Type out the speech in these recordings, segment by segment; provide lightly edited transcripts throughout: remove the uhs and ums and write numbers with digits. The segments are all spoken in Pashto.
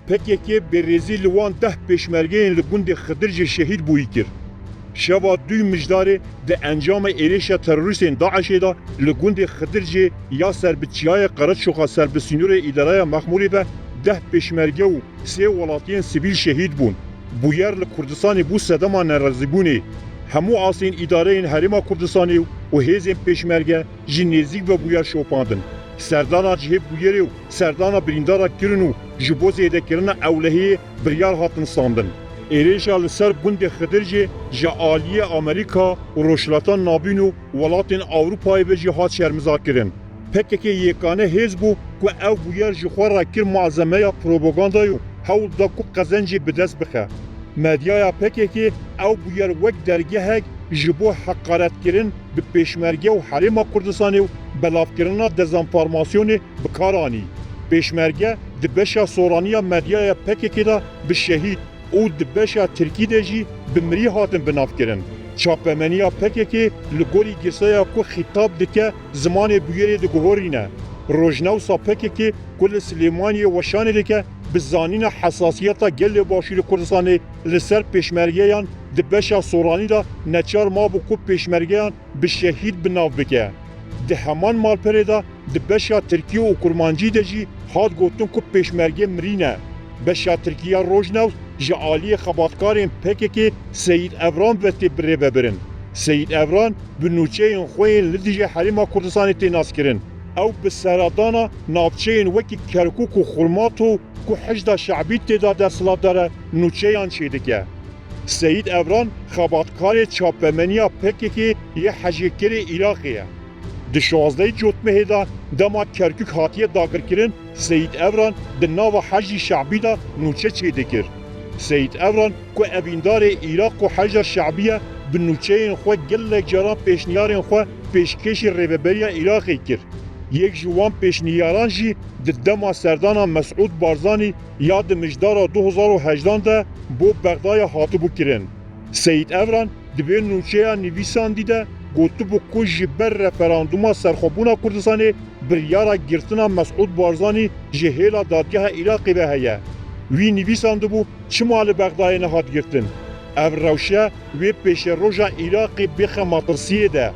PKK برزی لوان 10 پشمرگین لگوند خدرج شهید بویی کر. شوا دوی مجداره ده انجام ایریش تروریستین داعشی دا لگوند خدرج یا سربچیای قرد شوخا سربسینور اداره مخمولی به 10 پشمرگه و 3 ولاتین سیویل شهید بون. بویر لکردستان بو صدما نرازی بونی. همو آسین اداره این حریم کردستانی و هیزین پشمرگه جنیزیک و بویر شوپاندن. سردانا جهب بویری و سردانا بریندارا کرن و جبو زیده کرن اولهی بریار هاتن ساندن. ایریشا لسر گوند خدرجی جا آلیه امریکا و روشلاتان نابین و ولاتین اوروپای به جهات شرمزا کرن. پکه یکانه هیز بو که او بویر جخوار را کر معظمه پروپاگاندایو هول دا کو قزنجی بدست بخه. مدیای پکه او بویر وک درگه هک جبو حقارت کرن به پیشمرگه و حریم کردستانی و بلاف کرنا دزانفارماسیون بکارانی. پیشمرگه دبشا سورانیا مدیای پکه دا به شهید او دبشا ترکی دجی به مری هاتن بناف کرن. چاپمنیا پکه لگوری گسایا کو خطاب دکه زمان بویری دگوهورینه. روجناوسا پکه کل سلیمانی وشانه دکه بزانین حساسیتا گل باشور کردستانی لسر پیشمرگیان دبشا سورانی دا نچار ما بو کو پیشمرگیان به شهید بناف بکه. ده همان مالپره دا دبشا ترکیه و کرمانجی دجی هاد گوتن کو پیشمرگی مرینه. بشا ترکیه روجناوس جعالی خباتکارین پکه سید افران وقتی بره ببرن. سید افران به نوچه این خوین لدیجه حریم کردستانی تیناس کرن. او به سرادانا نافچه این وکی کرکوک و خرماتو که حجد شعبی تیدا در صلاح داره نوچه این چیده که. سید افران خباتکار چاپمنیا پکه یه حجیکر عراقیه. د 16 جوتمه دا دما کرکوک هاتیه داگر کرن سید افران د ناو حجی شعبی دا نوچه چیده کر. سید افران که اویندار عراق و حج شعبیه به نوچه این خواه گلک جاران پیشنیارین خواه پیشکش ریوبریا عراقی کر. یک جوان پیشنیاران جی دما سردانا مسعود بارزانی یاد مجدارا 2018 ده بو بغدای هاتو بو کرن. سید افران دبیر نوچه نویسان دیده گوتو بو کو جبر رفراندوما سرخوبونا کردستانی بریارا گرتنا مسعود بارزانی جهیلا دادگاه عراقی به هیه. وی نویسان دبو چه مال بغدای نهاد گرتن؟ او روشه وی پیش روژا عراقی بخ مطرسیه ده.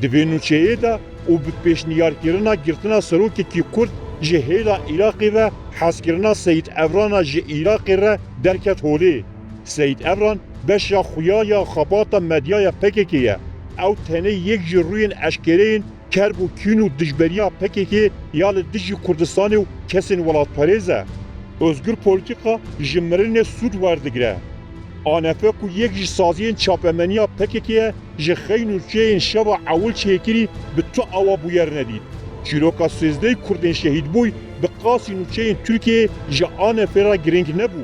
دوی نوچهیه ده و به پیش نیار کرنا گرتنا سروکی کی کرد جهیلا عراقی و حس کرنا سید افران جه عراقی را درکت هولی. سید افران بشا خویا یا خباتا مدیای پککیه. او تنه یک جروین اشکرین کرب و کین و دجبریا پککی یا لدجی کردستانی و کسین ولاد پریزه. özgür politika jimmerine sud vardegire. Anefe ku yek ji saziyên çapemeniya PKK'ye ji xeyn û çeyên şeva ewil çêkirî bi tu awa bûyer nedît. Çîroka sêzdehê Kurdên şehîd bûy bi qasîn û çeyên Tirkiyeyê ji Anefê re girîng nebû.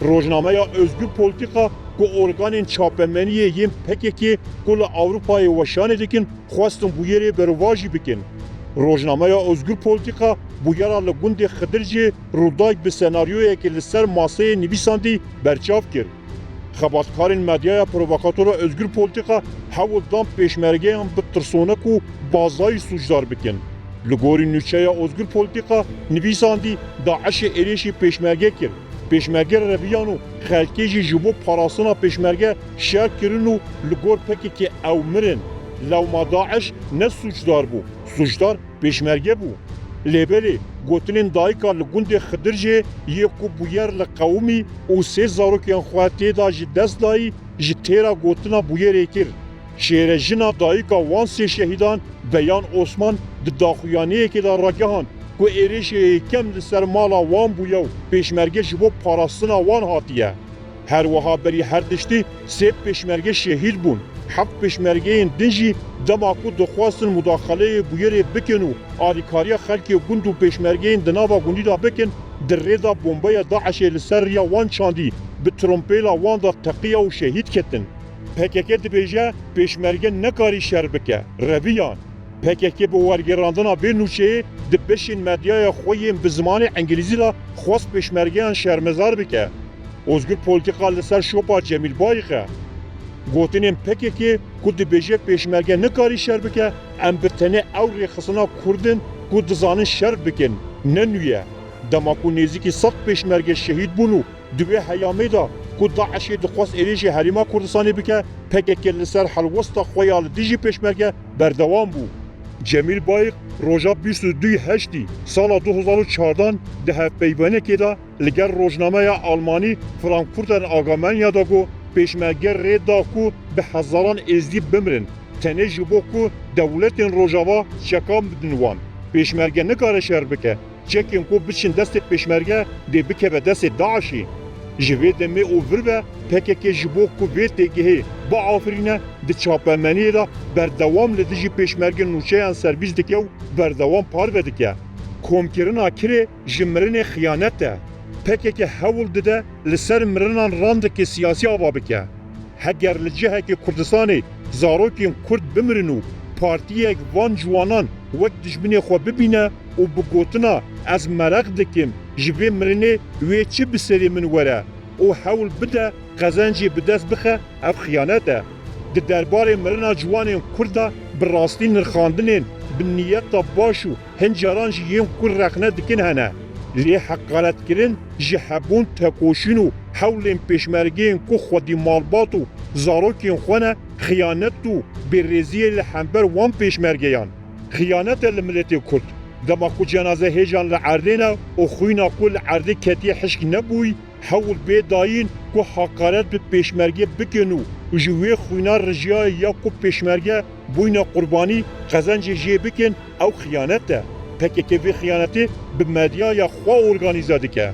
Rojnameya özgür politika ku organên çapemeniyê yên PKK ku li Ewropayê weşanê dikin xwestin bûyerê bervajî bikin. Rojnameya özgür politika bûyera li gundê Xedircê rûdayek bi senaryoyekê li ser maseyê nivîsandî berçav kir. Xebatkarên medyaya provokatora özgür politika hewil dan pêşmergeyan bi tirsonek û bazayî sucdar bikin. Li gorî nûçeya özgür politika nivîsandî Daişê êrişî pêşmerge kir. Pêşmerge reviyan û xelkê jî ji bo parastina pêşmerge şer kirin û li gor PKK ew mirin. Lewma Daeş ne sucdar bû, sucdar pêşmerge bû. Lêbelê gotinên dayika li gundê Xedircê yê ku bûyer li qewmî û sê zarokên xwe têda ji dest dayî ji têra gotina bûyerê kir. Şêrejina dayika wan sê şehîdan Beyan Osman di daxuyaniyekê de ragihan ku êrişê kem li ser mala wan bûye û pêşmerge ji bo parastina wan hatiye. Her wiha berî her tiştî sê pêşmerge şehîd bûn. Heft pêşmergeyên din jî dema ku dixwastin mudaxeleyê bûyerê bikin û alîkariya xelkê gund û pêşmergeyên di nava gundî da bikin, di rêda bombeya Daişê li ser riya wan çandî, bi trompêla wan da teqiya û şehîd ketin. PKK dibêje pêşmerge nekarî şer bike, reviyan. PKK bi wergerandina vê nûçeyê di beşên medyaya xwe yên bi zimanê Engilîzî da xwast pêşmergeyan şermezar bike. Özgür politika li ser şopa Cemîlbayê xe. Gotinên PKK ku dibêje pêşmerge nekarî şer bike, em bi tenê ew rêxistina Kurdin ku dizanin şer bikin, ne nûye. دما کو نزدیکی 100 پشمرگه شهید بونو دوی هیامه دا کو داعش دخواست ایریج حریما کردستانی بکه PKK لسر حلوستا خویال دیجی پشمرگه بردوام بو. جمیل بایق روژا 22 هشتی سال 2014 ده هفپیوانه که دا لگر روزنامه آلمانی فرانکفورتر آگامنیا دا گو پشمرگه رید دا کو به هزاران ازدی بمرن تنه جبو کو دولت روژاوا چکام بدنوان پشمرگه نکاره شهر بکه چکین کو بچین دست پشمرگه ده بکه به دست داعشی جوی دمی اوور به PKK جبو کو وی تگه با آفرینه د چاپمنی دا بردوام لدیجی پشمرگه نوچه سرویس دکه و بردوام پار بدکه کومکرین آکره جمرین خیانت ده PKK هول دده لسر مرنان راند که سیاسی آوا بکه هگر لجه که کردستانی زاروکین کرد بمرنو پارتیه وان جوانان وقت دجمنی خو ببینه و بگوتنا از مرق دکیم جوی مرنه وی چی بسری من وره او حول بده قزنجی بدست بخه اف خیانته ده دربار مرنا جوانین کرده براستی نرخاندنین بنیت باشو هنجاران جیین کر رخنه دکن هنه لی حقارت کرن جهبون تکوشینو حولین پیشمرگین کو خودی مالباتو زاروکین خونه خیانتو برزیه لحنبر وان پیشمرگیان خیانت الملت کرد دما کو جنازه هیجان لعردینا و خوینا کل عرده کتی حشک نبوی حول بی داین کو حقارت به پیشمرگی بکنو و جوی خوینا رجیا یا کو پیشمرگی بوینا قربانی قزنج جی بکن او خیانت ده PKK وی خیانتی به مدیا یا خواه ارگانیزاده که